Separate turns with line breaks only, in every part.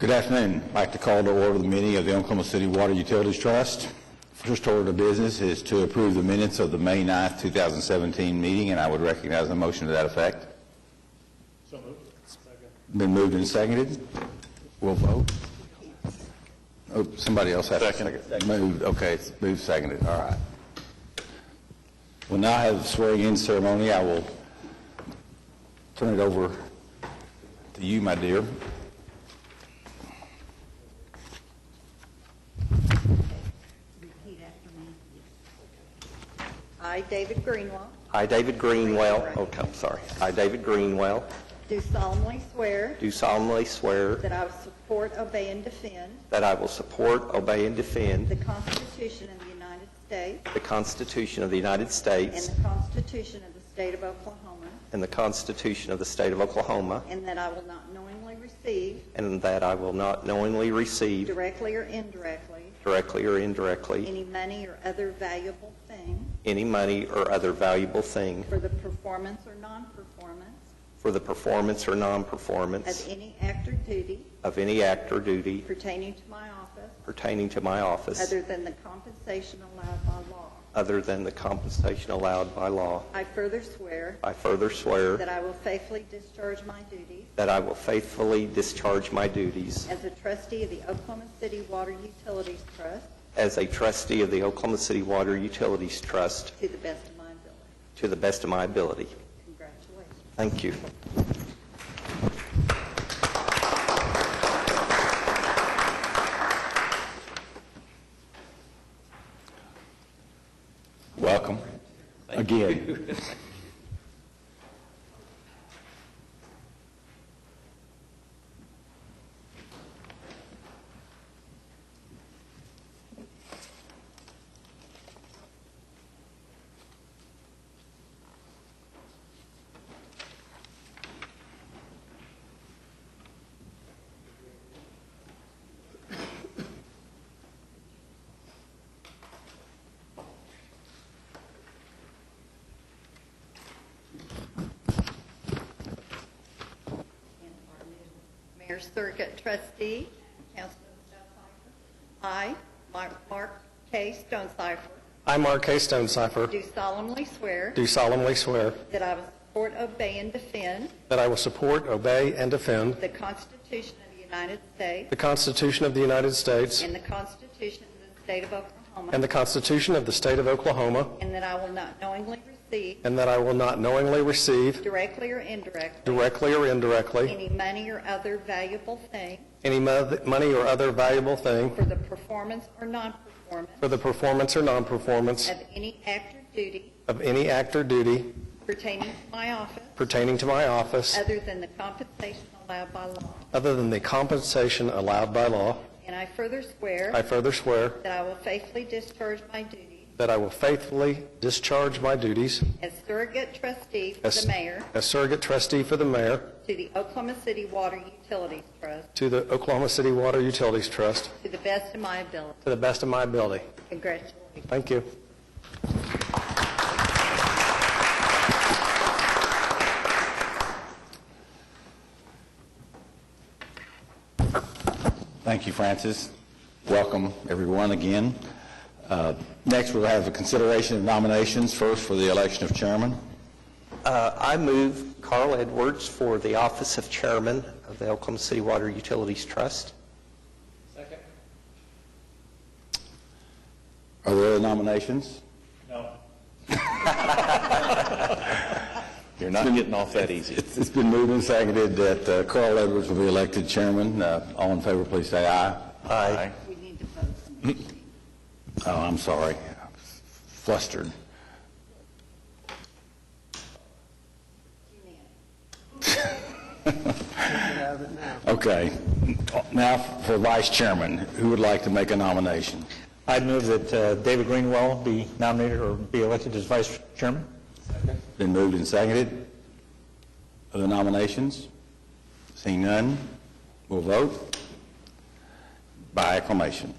Good afternoon. I'd like to call to order the meeting of the Oklahoma City Water Utilities Trust. First order of business is to approve the minutes of the May 9th, 2017 meeting, and I would recognize a motion to that effect.
So moved. Second.
Been moved and seconded. We'll vote. Oh, somebody else has to second. Moved. Okay, it's moved, seconded. All right. We'll now have the swearing-in ceremony. I will turn it over to you, my dear.
Repeat after me. I, David Greenwell,
I, David Greenwell, I, David Greenwell,
do solemnly swear
that
I will support, obey, and defend
I will support, obey, and defend
the Constitution of the United States
the Constitution of the United
and
States
the Constitution of the State of Oklahoma,
and the Constitution of the State of Oklahoma,
and that I will not knowingly receive,
and that I will not knowingly receive,
directly or indirectly,
any
money or other valuable thing
money or other valuable thing
for the performance or non-performance
for the performance or non-performance
of any act or duty pertaining to my office
other
other than the compensation allowed by law. I further swear that I will faithfully discharge my duties as a trustee of the Oklahoma City Water Utilities Trust to the best of my ability. Congratulations.
Thank you.
Welcome. Again.
Mayor Surrogate Trustee, Councilman Stonecipher. I, Mark K. Stonecipher,
I, Mark K. Stonecipher,
do solemnly swear
that
I will support, obey, and defend
I will support, obey, and defend
the Constitution of the United States
the Constitution of the United States
and the Constitution of the State of Oklahoma,
and the Constitution of the State of Oklahoma,
and that I will not knowingly receive, directly or indirectly, any money or other valuable thing for the performance or non-performance of any act or duty pertaining to my office other than the compensation allowed by law. And I further swear that I will faithfully discharge my duties as surrogate trustee for the mayor to the Oklahoma City Water Utilities Trust to the best of my ability. Congratulations.
Thank you.
Thank you, Francis. Welcome, everyone, again. Next, we'll have a consideration of nominations, first for the election of chairman.
I move Carl Edwards for the office of chairman of the Oklahoma City Water Utilities Trust.
Second.
Are there other nominations?
No.
You're not getting off that easy. It's been moved and seconded that Carl Edwards will be elected chairman. All in favor, please say aye.
Aye.
We need to vote.
Oh, I'm sorry. I'm flustered. Okay. Now for vice chairman. Who would like to make a nomination?
I'd move that David Greenwell be nominated or be elected as vice chairman.
Been moved and seconded. Other nominations? Seeing none, we'll vote by acclamation.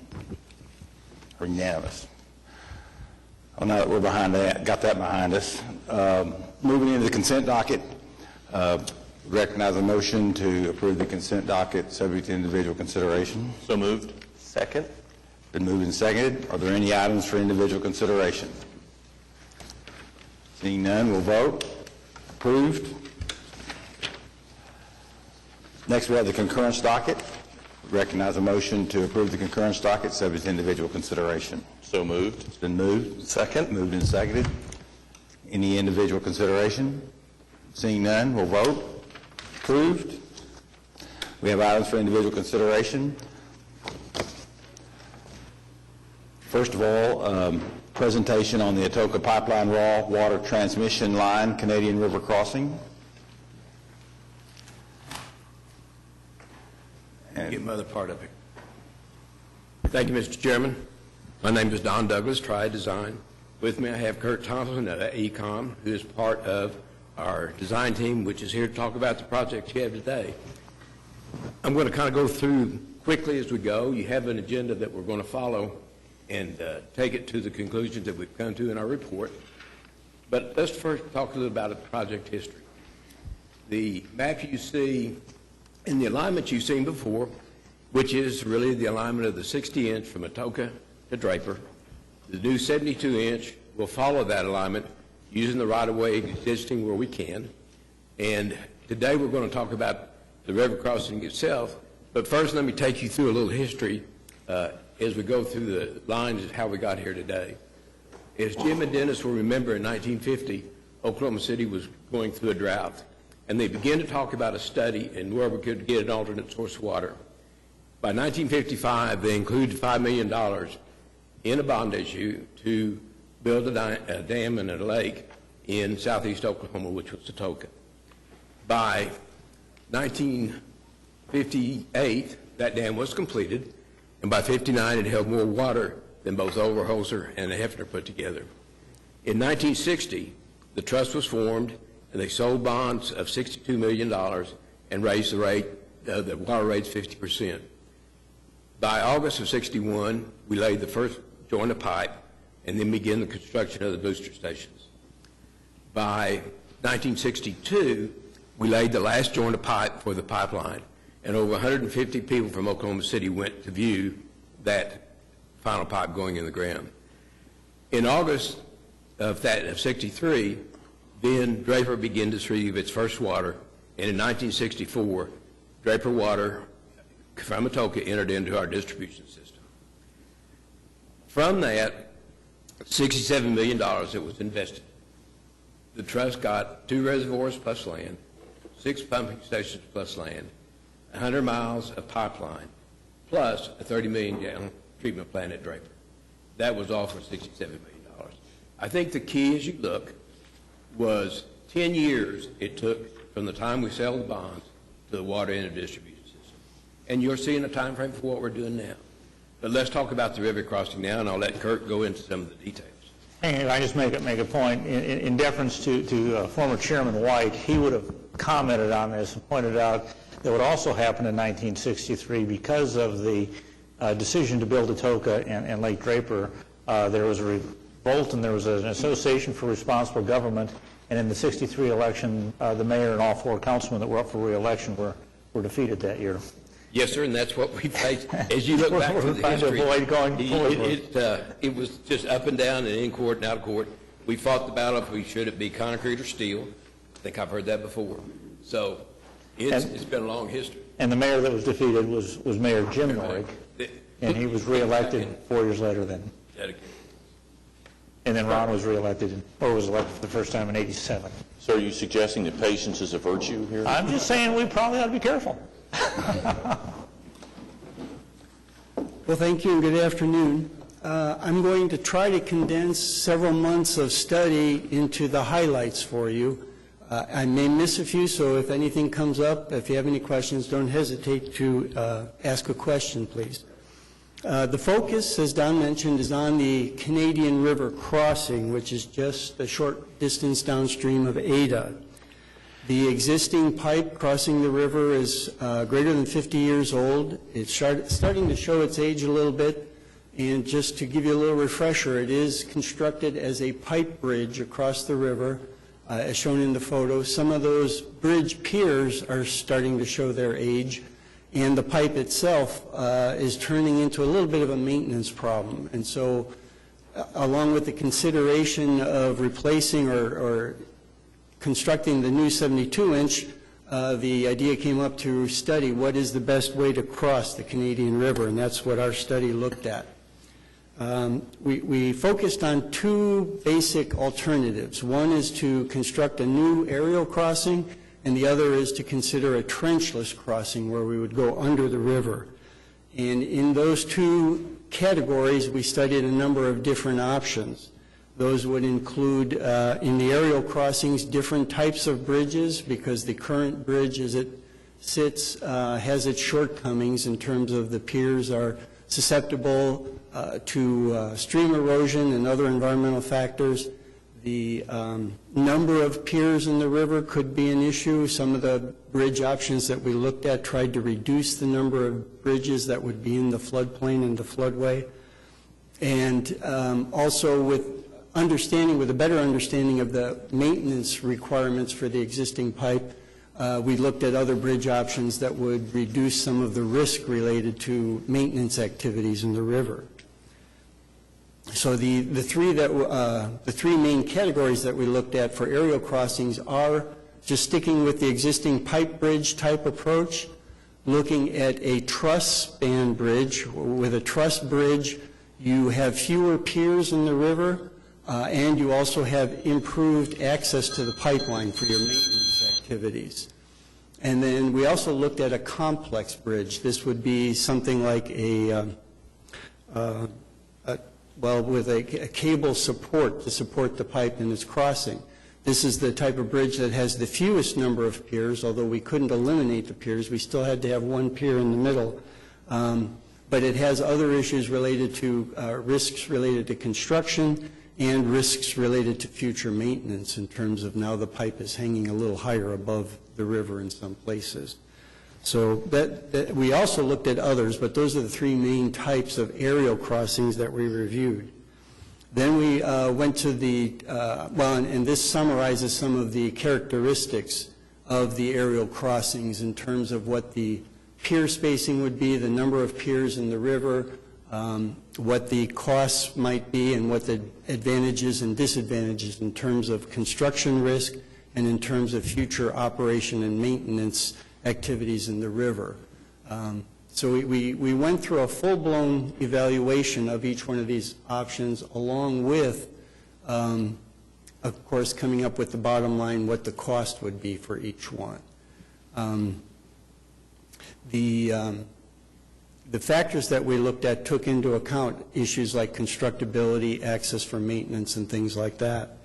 Or unanimous. Well, now that we're got that behind us, moving into the consent docket, Recognize a motion to approve the consent docket subject to individual consideration.
So moved.
Second.
Been moved and seconded. Are there any items for individual consideration? Seeing none, we'll vote. Approved. Next, we have the concurrence docket. Recognize a motion to approve the concurrence docket subject to individual consideration.
So moved.
It's been moved.
Second.
Moved and seconded. Any individual consideration? Seeing none, we'll vote. Approved. We have items for individual consideration. First of all, presentation on the Atoka Pipeline Raw Water Transmission Line, Canadian River Crossing.
Get my other part of it. Thank you, Mr. Chairman. My name is Don Douglas, Tri-Design. With me, I have Kurt Thompson of ECOM, who is part of our design team, which is here to talk about the project you have today. I'm going to kind of go through quickly as we go. You have an agenda that we're going to follow and take it to the conclusions that we've come to in our report. But let's first talk a little about the project history. The map you see and the alignment you've seen before, which is really the alignment of the 60-inch from Atoka to Draper. The new 72-inch will follow that alignment using the right-of-way existing where we can. And today we're going to talk about the river crossing itself. But first, let me take you through a little history as we go through the lines of how we got here today. As Jim and Dennis will remember, in 1950, Oklahoma City was going through a drought. And they began to talk about a study and where we could get an alternate source of water. By 1955, they included $5 million in a bond issue to build a dam and a lake in southeast Oklahoma, which was Atoka. By 1958, that dam was completed, and by 59, it held more water than both Overholser and Hefner put together. In 1960, the trust was formed, and they sold bonds of $62 million and raised the rate, the water rates 50%. By August of 61, we laid the first joint of pipe and then began the construction of the booster stations. By 1962, we laid the last joint of pipe for the pipeline, and over 150 people from Oklahoma City went to view that final pipe going in the ground. In August of 63, then Draper began to receive its first water, and in 1964, Draper Water from Atoka entered into our distribution system. From that, $67 million that was invested. The trust got 2 reservoirs plus land, 6 pumping stations plus land, 100 miles of pipeline, plus a 30 million gallon treatment plant at Draper. That was all for $67 million. I think the key as you look was 10 years it took from the time we sold the bonds to the water in the distribution system. And you're seeing a time frame for what we're doing now. But let's talk about the river crossing now, and I'll let Kurt go into some of the details.
And I just make a point in deference to former Chairman White. He would have commented on this and pointed out that what also happened in 1963, because of the decision to build Atoka and Lake Draper, there was a revolt and there was an Association for Responsible Government. And in the 63 election, the mayor and all 4 councilmen that were up for re-election were defeated that year.
Yes, sir, and that's what we faced. As you look back to the history, it was just up and down and in court and out of court. We fought the battle if we should it be concrete or steel. I think I've heard that before. So it's been a long history.
And the mayor that was defeated was Mayor Jim Norig, and he was re-elected 4 years later then. And then Ron was re-elected, or was elected for the first time in '87.
So are you suggesting that patience is a virtue here?
I'm just saying we probably ought to be careful.
Well, thank you and good afternoon. I'm going to try to condense several months of study into the highlights for you. I may miss a few, so if anything comes up, if you have any questions, don't hesitate to ask a question, please. The focus, as Don mentioned, is on the Canadian River crossing, which is just a short distance downstream of Ada. The existing pipe crossing the river is greater than 50 years old. It's starting to show its age a little bit. And just to give you a little refresher, it is constructed as a pipe bridge across the river as shown in the photo. Some of those bridge piers are starting to show their age, and the pipe itself is turning into a little bit of a maintenance problem. And so, along with the consideration of replacing or constructing the new 72-inch, the idea came up to study what is the best way to cross the Canadian River, and that's what our study looked at. We focused on two basic alternatives. One is to construct a new aerial crossing, and the other is to consider a trenchless crossing where we would go under the river. And in those two categories, we studied a number of different options. Those would include, in the aerial crossings, different types of bridges, because the current bridge as it sits has its shortcomings in terms of the piers are susceptible to stream erosion and other environmental factors. The number of piers in the river could be an issue. Some of the bridge options that we looked at tried to reduce the number of bridges that would be in the floodplain and the floodway. And also with a better understanding of the maintenance requirements for the existing pipe, we looked at other bridge options that would reduce some of the risk related to maintenance activities in the river. So the three main categories that we looked at for aerial crossings are just sticking with the existing pipe bridge type approach, looking at a truss span bridge. With a truss bridge, you have fewer piers in the river, and you also have improved access to the pipeline for your maintenance activities. And then we also looked at a complex bridge. This would be something like with a cable support to support the pipe in its crossing. This is the type of bridge that has the fewest number of piers, although we couldn't eliminate the piers. We still had to have one pier in the middle. But it has other issues related to risks related to construction and risks related to future maintenance in terms of now the pipe is hanging a little higher above the river in some places. So we also looked at others, but those are the three main types of aerial crossings that we reviewed. Then we went to and this summarizes some of the characteristics of the aerial crossings in terms of what the pier spacing would be, the number of piers in the river, what the costs might be, and what the advantages and disadvantages in terms of construction risk and in terms of future operation and maintenance activities in the river. So we went through a full-blown evaluation of each one of these options, along with, of course, coming up with the bottom line, what the cost would be for each one. The factors that we looked at took into account issues like constructability, access for maintenance, and things like that.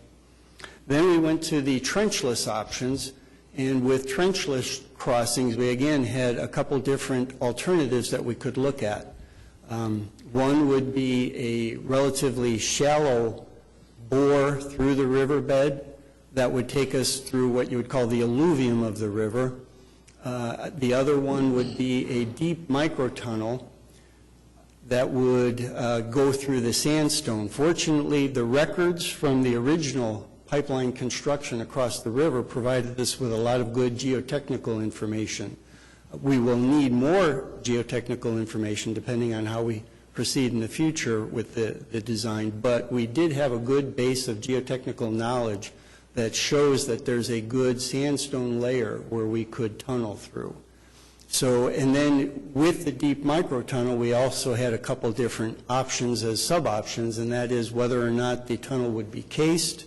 Then we went to the trenchless options, and with trenchless crossings, we again had a couple different alternatives that we could look at. One would be a relatively shallow bore through the riverbed that would take us through what you would call the alluvium of the river. The other one would be a deep microtunnel that would go through the sandstone. Fortunately, the records from the original pipeline construction across the river provided us with a lot of good geotechnical information. We will need more geotechnical information depending on how we proceed in the future with the design, but we did have a good base of geotechnical knowledge that shows that there's a good sandstone layer where we could tunnel through. So, and then with the deep microtunnel, we also had a couple different options as sub-options, and that is whether or not the tunnel would be cased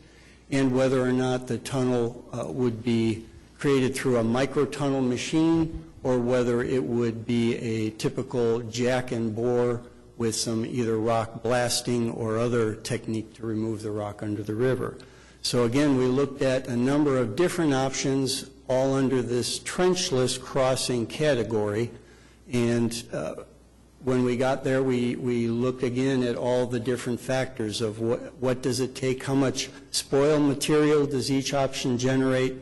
and whether or not the tunnel would be created through a microtunnel machine or whether it would be a typical jack and bore with some either rock blasting or other technique to remove the rock under the river. So again, we looked at a number of different options all under this trenchless crossing category, and when we got there, we looked again at all the different factors of what does it take, how much spoil material does each option generate,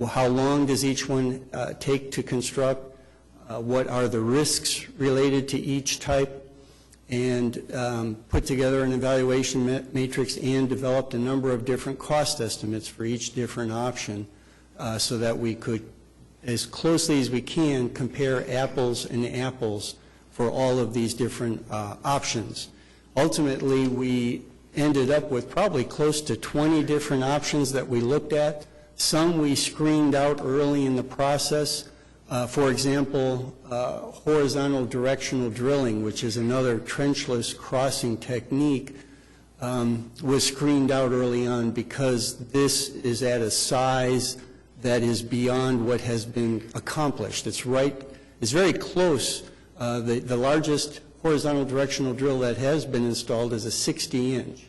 how long does each one take to construct, what are the risks related to each type, and put together an evaluation matrix and developed a number of different cost estimates for each different option so that we could, as closely as we can, compare apples and apples for all of these different options. Ultimately, we ended up with probably close to 20 different options that we looked at. Some we screened out early in the process. For example, horizontal directional drilling, which is another trenchless crossing technique, was screened out early on because this is at a size that is beyond what has been accomplished. It's very close. The largest horizontal directional drill that has been installed is a 60-inch,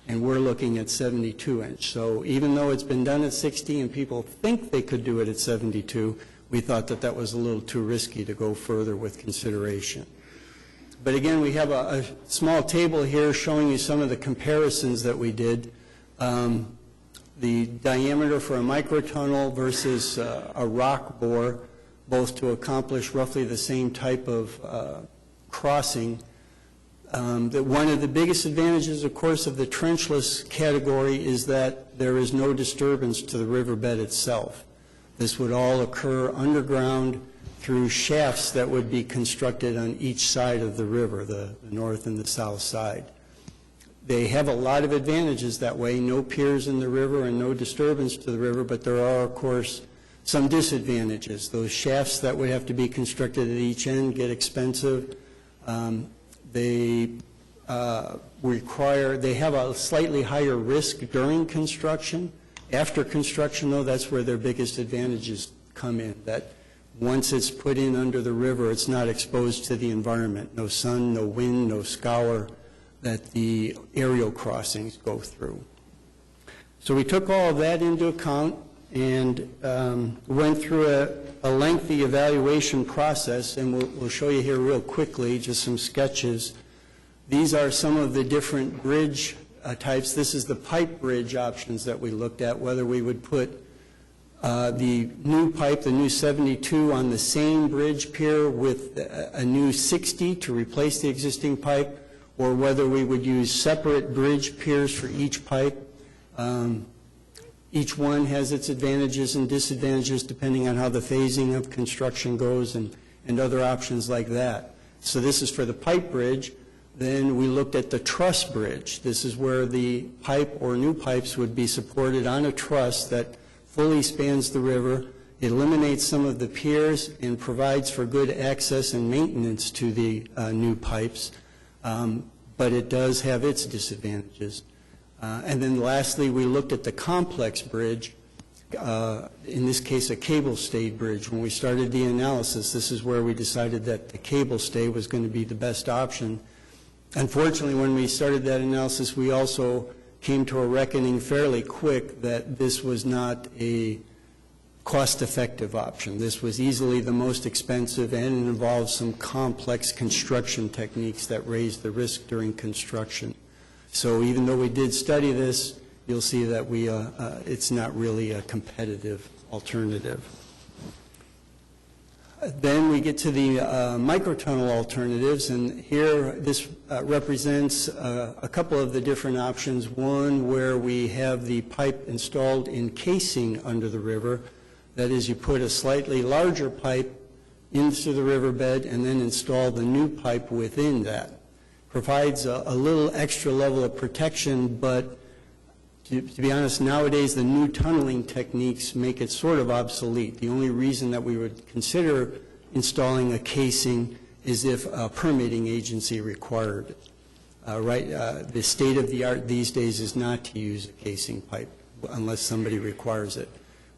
and we're looking at 72-inch. So even though it's been done at 60 and people think they could do it at 72, we thought that that was a little too risky to go further with consideration. But again, we have a small table here showing you some of the comparisons that we did. The diameter for a microtunnel versus a rock bore, both to accomplish roughly the same type of crossing. That one of the biggest advantages, of course, of the trenchless category is that there is no disturbance to the riverbed itself. This would all occur underground through shafts that would be constructed on each side of the river, the north and the south side. They have a lot of advantages that way, no piers in the river and no disturbance to the river, but there are, of course, some disadvantages. Those shafts that would have to be constructed at each end get expensive. They have a slightly higher risk during construction. After construction, though, that's where their biggest advantages come in, that once it's put in under the river, it's not exposed to the environment. No sun, no wind, no scour that the aerial crossings go through. So we took all of that into account and went through a lengthy evaluation process, and we'll show you here real quickly just some sketches. These are some of the different bridge types. This is the pipe bridge options that we looked at, whether we would put the new pipe, the new 72, on the same bridge pier with a new 60 to replace the existing pipe, or whether we would use separate bridge piers for each pipe. Each one has its advantages and disadvantages depending on how the phasing of construction goes and other options like that. So this is for the pipe bridge. Then we looked at the truss bridge. This is where the pipe or new pipes would be supported on a truss that fully spans the river, eliminates some of the piers, and provides for good access and maintenance to the new pipes. But it does have its disadvantages. And then lastly, we looked at the complex bridge, in this case a cable stayed bridge. When we started the analysis, this is where we decided that the cable stay was going to be the best option. Unfortunately, when we started that analysis, we also came to a reckoning fairly quick that this was not a cost-effective option. This was easily the most expensive, and it involved some complex construction techniques that raised the risk during construction. So even though we did study this, you'll see that it's not really a competitive alternative. Then we get to the microtunnel alternatives, and here this represents a couple of the different options. One where we have the pipe installed in casing under the river. That is, you put a slightly larger pipe into the riverbed and then install the new pipe within that. Provides a little extra level of protection, but to be honest, nowadays the new tunneling techniques make it sort of obsolete. The only reason that we would consider installing a casing is if a permitting agency required it. The state of the art these days is not to use a casing pipe unless somebody requires it.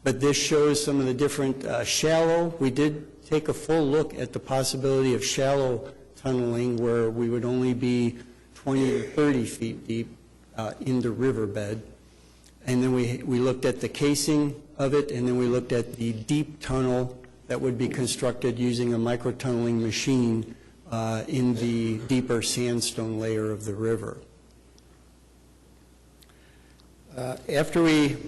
But this shows some of the different shallow. We did take a full look at the possibility of shallow tunneling where we would only be 20 to 30 feet deep in the riverbed. And then we looked at the casing of it, and then we looked at the deep tunnel that would be constructed using a microtunneling machine in the deeper sandstone layer of the river. After we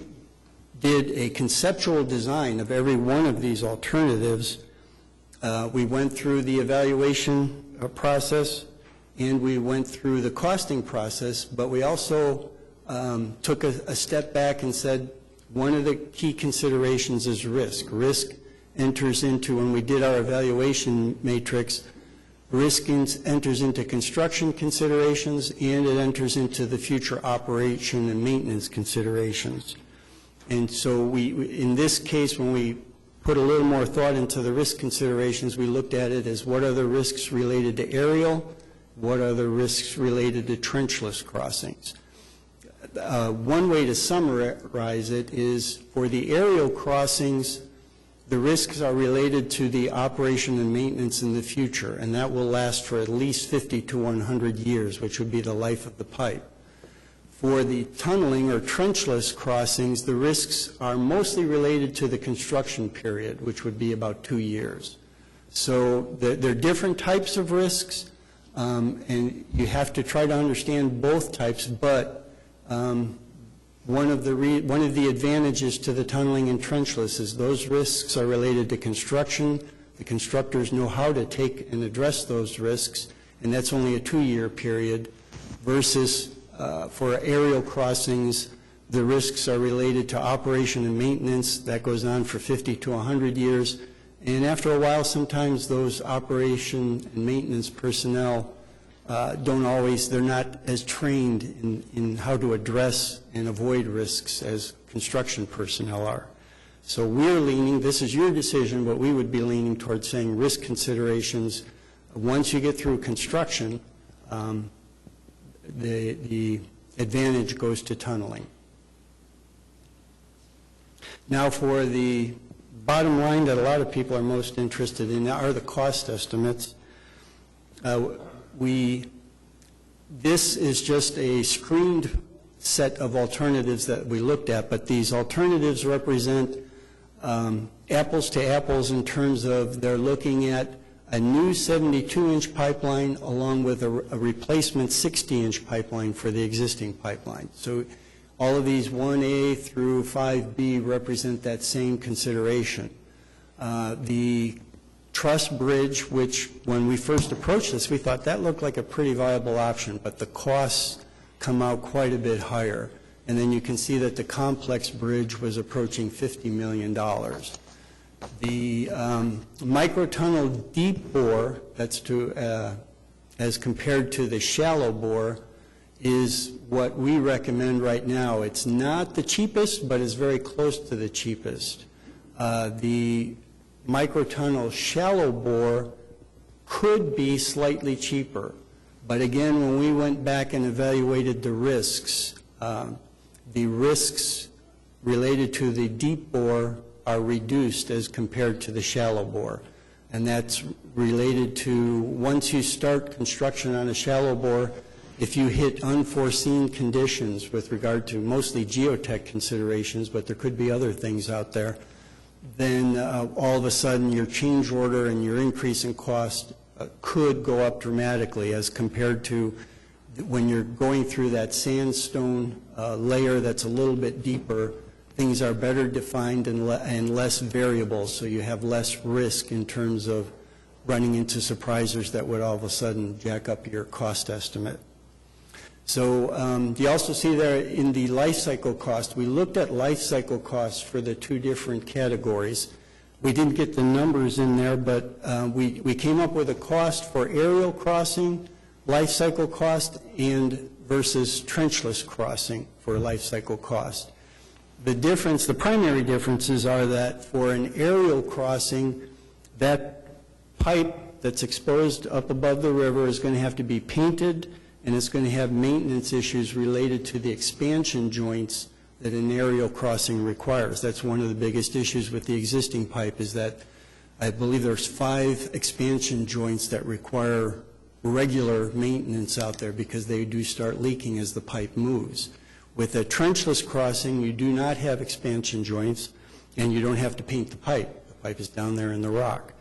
did a conceptual design of every one of these alternatives, we went through the evaluation process, and we went through the costing process, but we also took a step back and said one of the key considerations is risk. Risk enters into, when we did our evaluation matrix, risk enters into construction considerations, and it enters into the future operation and maintenance considerations. And so in this case, when we put a little more thought into the risk considerations, we looked at it as what are the risks related to aerial, what are the risks related to trenchless crossings. One way to summarize it is for the aerial crossings, the risks are related to the operation and maintenance in the future, and that will last for at least 50 to 100 years, which would be the life of the pipe. For the tunneling or trenchless crossings, the risks are mostly related to the construction period, which would be about 2 years. So there are different types of risks, and you have to try to understand both types, but one of the advantages to the tunneling and trenchless is those risks are related to construction. The constructors know how to take and address those risks, and that's only a 2-year period, versus for aerial crossings, the risks are related to operation and maintenance. That goes on for 50 to 100 years. And after a while, sometimes those operation and maintenance personnel they're not as trained in how to address and avoid risks as construction personnel are. So we're leaning, this is your decision, but we would be leaning towards saying risk considerations. Once you get through construction, the advantage goes to tunneling. Now for the bottom line that a lot of people are most interested in are the cost estimates. This is just a screened set of alternatives that we looked at, but these alternatives represent apples to apples in terms of they're looking at a new 72-inch pipeline along with a replacement 60-inch pipeline for the existing pipeline. So all of these 1A through 5B represent that same consideration. The truss bridge, which when we first approached this, we thought that looked like a pretty viable option, but the costs come out quite a bit higher. And then you can see that the complex bridge was approaching $50 million. The microtunnel deep bore, that's as compared to the shallow bore, is what we recommend right now. It's not the cheapest, but it's very close to the cheapest. The microtunnel shallow bore could be slightly cheaper, but again, when we went back and evaluated the risks related to the deep bore are reduced as compared to the shallow bore, and that's related to once you start construction on a shallow bore, if you hit unforeseen conditions with regard to mostly geotech considerations, but there could be other things out there, then all of a sudden your change order and your increase in cost could go up dramatically as compared to when you're going through that sandstone layer that's a little bit deeper. Things are better defined and less variable, so you have less risk in terms of running into surprisers that would all of a sudden jack up your cost estimate. So you also see there in the life cycle cost, we looked at life cycle costs for the two different categories. We didn't get the numbers in there, but we came up with a cost for aerial crossing, life cycle cost, and versus trenchless crossing for life cycle cost. The difference, the primary differences are that for an aerial crossing, that pipe that's exposed up above the river is going to have to be painted, and it's going to have maintenance issues related to the expansion joints that an aerial crossing requires. That's one of the biggest issues with the existing pipe, is that I believe there's 5 expansion joints that require regular maintenance out there because they do start leaking as the pipe moves. With a trenchless crossing, you do not have expansion joints, and you don't have to paint the pipe. The pipe is down there in the rock.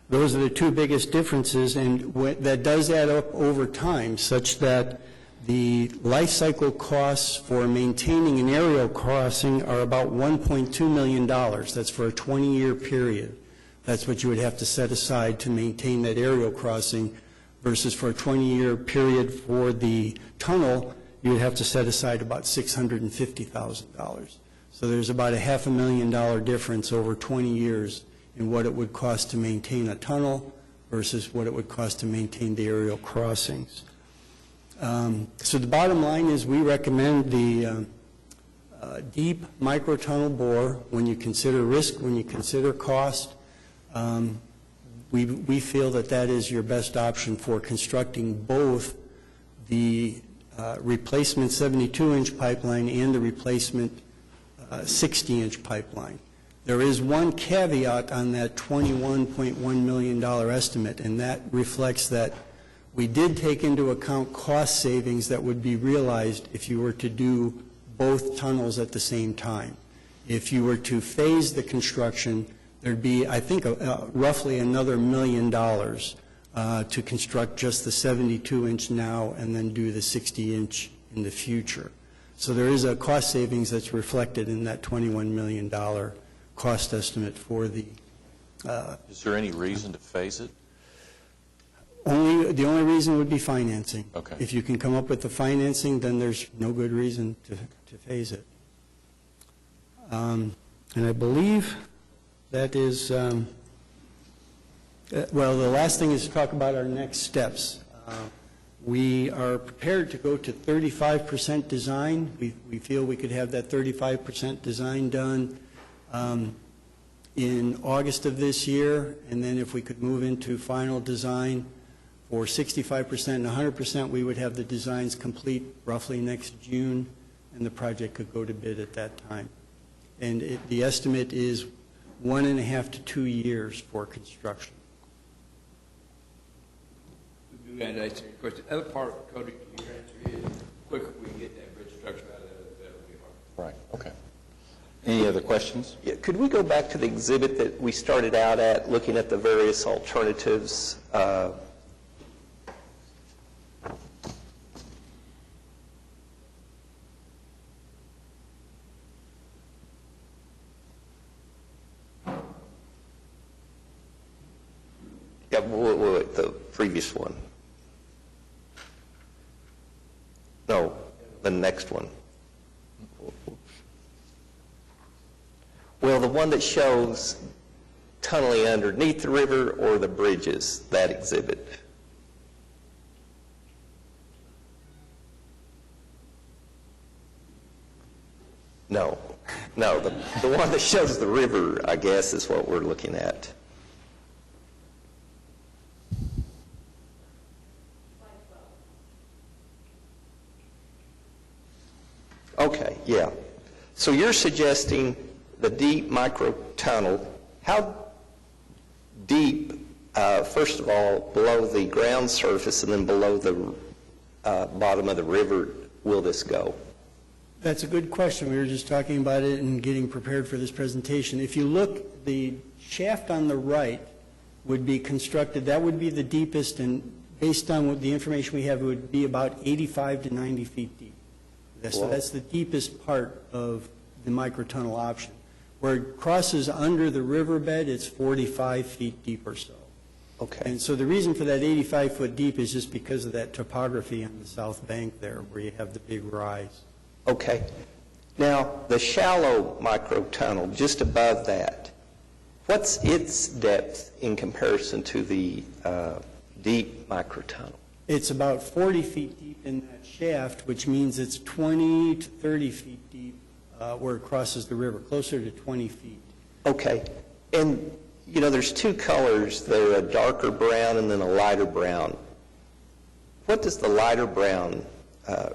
Those are the two biggest differences, and that does add up over time, such that the life cycle costs for maintaining an aerial crossing are about $1.2 million. That's for a 20-year period. That's what you would have to set aside to maintain that aerial crossing, versus for a 20-year period for the tunnel, you would have to set aside about $650,000. So there's about a $500,000 difference over 20 years in what it would cost to maintain a tunnel versus what it would cost to maintain the aerial crossings. So the bottom line is we recommend the deep microtunnel bore when you consider risk, when you consider cost. We feel that that is your best option for constructing both the replacement 72-inch pipeline and the replacement 60-inch pipeline. There is one caveat on that $21.1 million estimate, and that reflects that we did take into account cost savings that would be realized if you were to do both tunnels at the same time. If you were to phase the construction, there'd be, I think, roughly another $1 million to construct just the 72-inch now and then do the 60-inch in the future. So there is a cost savings that's reflected in that $21 million cost estimate for the...
Is there any reason to phase it?
The only reason would be financing.
Okay.
If you can come up with the financing, then there's no good reason to phase it. And I believe that is, well, the last thing is to talk about our next steps. We are prepared to go to 35% design. We feel we could have that 35% design done in August of this year, and then if we could move into final design for 65% and 100%, we would have the designs complete roughly next June, and the project could go to bid at that time. And the estimate is 1.5 to 2 years for construction.
And I say, of course, the other part of the code your answer is, the quicker we can get that bridge structure out of there, the better we are.
Right, okay. Any other questions?
Yeah, could we go back to the exhibit that we started out at, looking at the various alternatives? Yeah, wait, the previous one. No, the next one. Well, the one that shows tunneling underneath the river or the bridges, that exhibit. No, the one that shows the river, I guess, is what we're looking at. Okay, yeah. So you're suggesting the deep micro tunnel. How deep, first of all, below the ground surface and then below the bottom of the river will this go?
That's a good question. We were just talking about it and getting prepared for this presentation. If you look, the shaft on the right would be constructed, that would be the deepest, and based on what the information we have, it would be about 85 to 90 feet deep. So that's the deepest part of the microtunnel option. Where it crosses under the riverbed, it's 45 feet deep or so.
Okay.
And so the reason for that 85-foot deep is just because of that topography on the south bank there, where you have the big rise.
Okay. Now, the shallow microtunnel, just above that, what's its depth in comparison to the deep microtunnel?
It's about 40 feet deep in that shaft, which means it's 20 to 30 feet deep where it crosses the river, closer to 20 feet.
Okay. And, you know, there's two colors. They're a darker brown and then a lighter brown. What does the lighter brown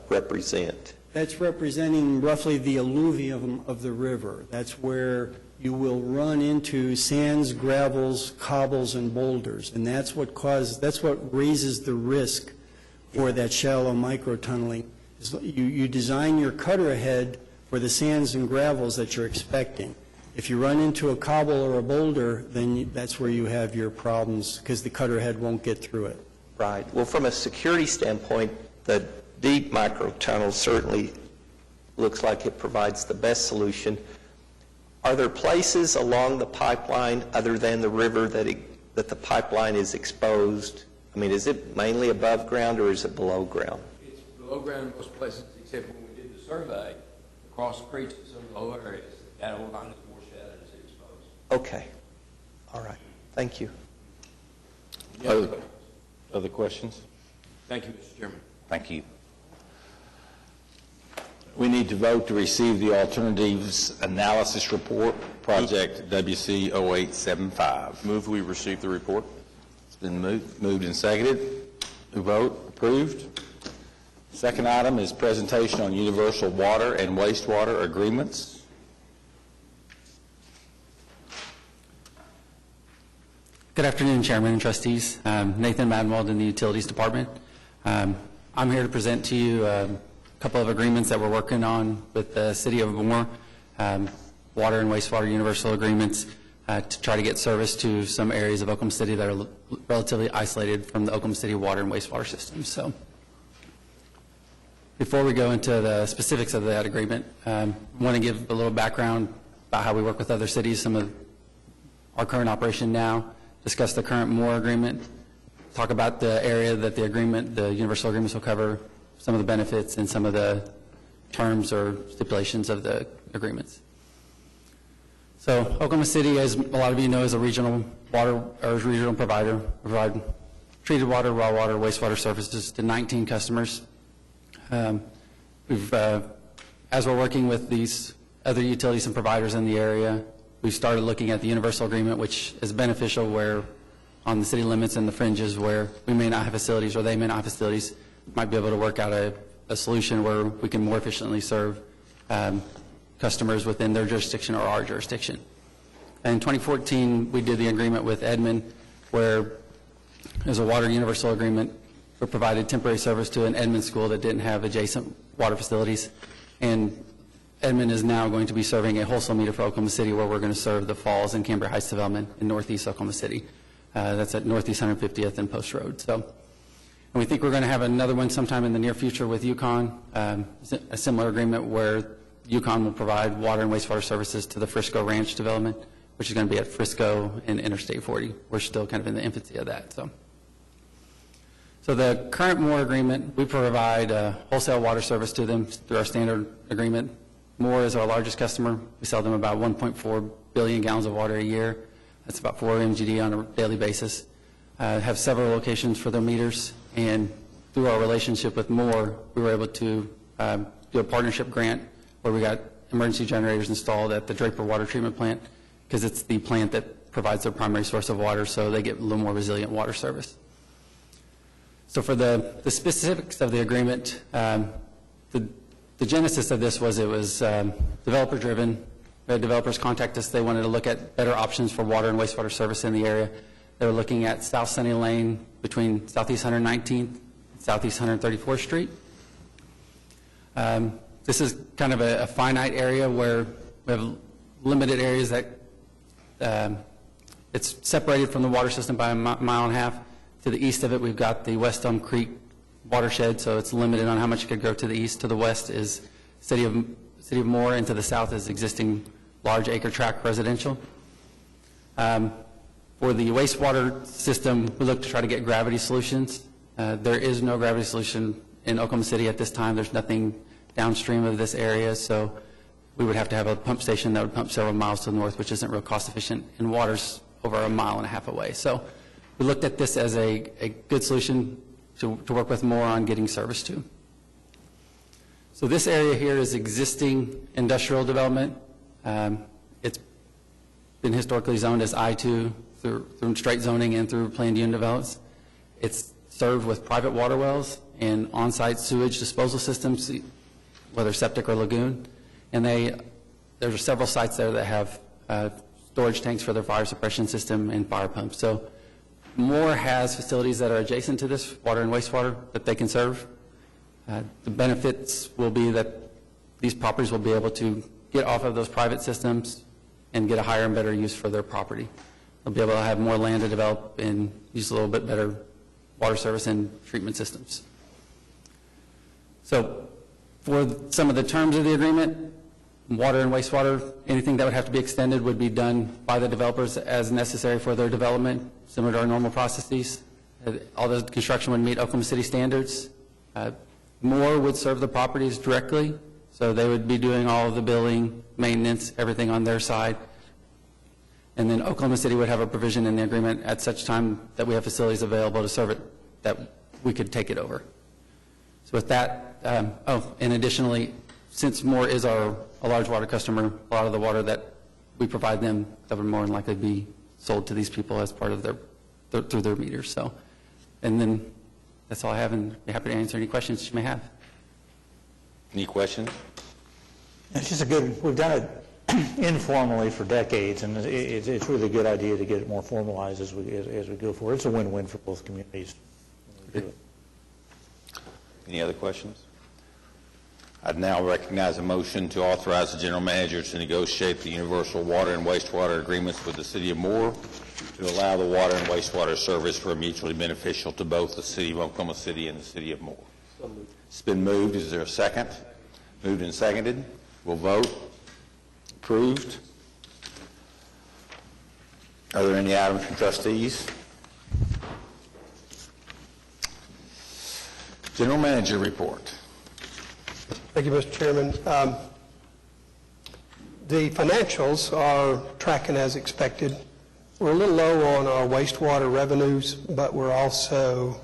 represent?
That's representing roughly the alluvium of the river. That's where you will run into sands, gravels, cobbles, and boulders. And that's what raises the risk for that shallow microtunneling. You design your cutter ahead for the sands and gravels that you're expecting. If you run into a cobble or a boulder, then that's where you have your problems because the cutter head won't get through it.
Right. Well, from a security standpoint, the deep microtunnel certainly looks like it provides the best solution. Are there places along the pipeline other than the river that the pipeline is exposed? I I mean, is it mainly above ground or is it below ground?
It's below ground in most places, except when we did the survey, across the creeks in some of the low areas, that old line is more shallow and is exposed.
Okay. All right. Thank you.
Other questions?
Thank you, Mr. Chairman.
Thank you. We need to vote to receive the Alternatives Analysis Report, Project WC 0875.
Move we receive the report.
It's been moved and seconded. The vote approved. Second item is presentation on universal water and wastewater agreements.
Good afternoon, Chairman and Trustees. Nathan Madenwald in the Utilities Department. I'm here to present to you a couple of agreements that we're working on with the City of Moore, water and wastewater universal agreements to try to get service to some areas of Oklahoma City that are relatively isolated from the Oklahoma City water and wastewater system. So before we go into the specifics of that agreement, I want to give a little background about how we work with other cities, some of our current operation now, discuss the current Moore agreement, talk about the area that the agreement, the universal agreements will cover, some of the benefits and some of the terms or stipulations of the agreements. So Oklahoma City, as a lot of you know, is a regional water or regional provider. We provide treated water, raw water, wastewater services to 19 customers. As we're working with these other utilities and providers in the area, we've started looking at the universal agreement, which is beneficial where on the city limits and the fringes where we may not have facilities or they may not have facilities, might be able to work out a solution where we can more efficiently serve customers within their jurisdiction or our jurisdiction. And in 2014, we did the agreement with Edmond where there's a water universal agreement. We provided temporary service to an Edmond school that didn't have adjacent water facilities. And Edmond is now going to be serving a wholesale meter for Oklahoma City where we're going to serve the Falls and Cambria Heights development in northeast Oklahoma City. That's at Northeast 150th and Post Road. So, and we think we're going to have another one sometime in the near future with Yukon, a similar agreement where Yukon will provide water and wastewater services to the Frisco Ranch development, which is going to be at Frisco and Interstate 40. We're still kind of in the infancy of that. So the current Moore agreement, we provide wholesale water service to them through our standard agreement. Moore is our largest customer. We sell them about 1.4 billion gallons of water a year. That's about 4 MGD on a daily basis. Have several locations for their meters, and through our relationship with Moore, we were able to do a partnership grant where we got emergency generators installed at the Draper Water Treatment Plant because it's the plant that provides their primary source of water, so they get a little more resilient water service. So for the specifics of the agreement, the genesis of this was it was developer-driven. We had developers contact us. They wanted to look at better options for water and wastewater service in the area. They were looking at South Sunny Lane between Southeast 119th and Southeast 134th Street. This is kind of a finite area where we have limited areas that it's separated from the water system by a mile and a half. To the east of it, we've got the West Elm Creek watershed, so it's limited on how much it could go to the east. To the west is City of Moore, and to the south is existing large acre tract residential. For the wastewater system, we look to try to get gravity solutions. There is no gravity solution in Oklahoma City at this time. There's nothing downstream of this area, so we would have to have a pump station that would pump several miles to the north, which isn't real cost efficient, and water's over a mile and a half away. So we looked at this as a good solution to work with Moore on getting service to. So this area here is existing industrial development. It's been historically zoned as I-2 through straight zoning and through planned unit developments. It's served with private water wells and on-site sewage disposal systems, whether septic or lagoon. And there are several sites there that have storage tanks for their fire suppression system and fire pumps. So Moore has facilities that are adjacent to this water and wastewater that they can serve. The benefits will be that these properties will be able to get off of those private systems and get a higher and better use for their property. They'll be able to have more land to develop and use a little bit better water service and treatment systems. So for some of the terms of the agreement, water and wastewater, anything that would have to be extended would be done by the developers as necessary for their development, similar to our normal processes. All the construction would meet Oklahoma City standards. Moore would serve the properties directly, so they would be doing all of the billing, maintenance, everything on their side. And then Oklahoma City would have a provision in the agreement at such time that we have facilities available to serve it, that we could take it over. So with that, and additionally, since Moore is a large water customer, a lot of the water that we provide them, that would more than likely be sold to these people as part of through their meters. So, and then that's all I have, and be happy to answer any questions you may have.
Any questions?
It's just we've done it informally for decades, and it's really a good idea to get it more formalized as we go forward. It's a win-win for both communities.
Any other questions? I'd now recognize a motion to authorize the general manager to negotiate the universal water and wastewater agreements with the City of Moore to allow the water and wastewater service for mutually beneficial to both the City of Oklahoma City and the City of Moore. It's been moved. Is there a second? Moved and seconded. We'll vote. Approved. Are there any items from trustees? General manager report.
Thank you, Mr. Chairman. The financials are tracking as expected. We're a little low on our wastewater revenues, but we're also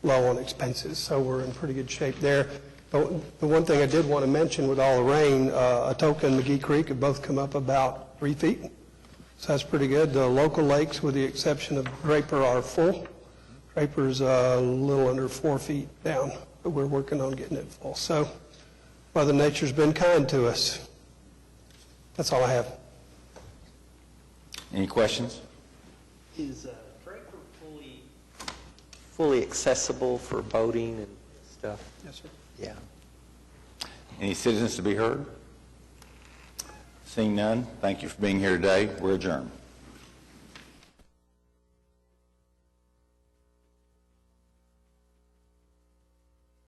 low on expenses, so we're in pretty good shape there. The one thing I did want to mention with all the rain, Atoka and McGee Creek have both come up about 3 feet, so that's pretty good. The local lakes, with the exception of Draper, are full. Draper's a little under 4 feet down, but we're working on getting it full. So Mother Nature's been kind to us. That's all I have.
Any questions?
Is Draper fully accessible for boating and stuff?
Yes, sir.
Yeah.
Any citizens to be heard? Seeing none, thank you for being here today. We're adjourned.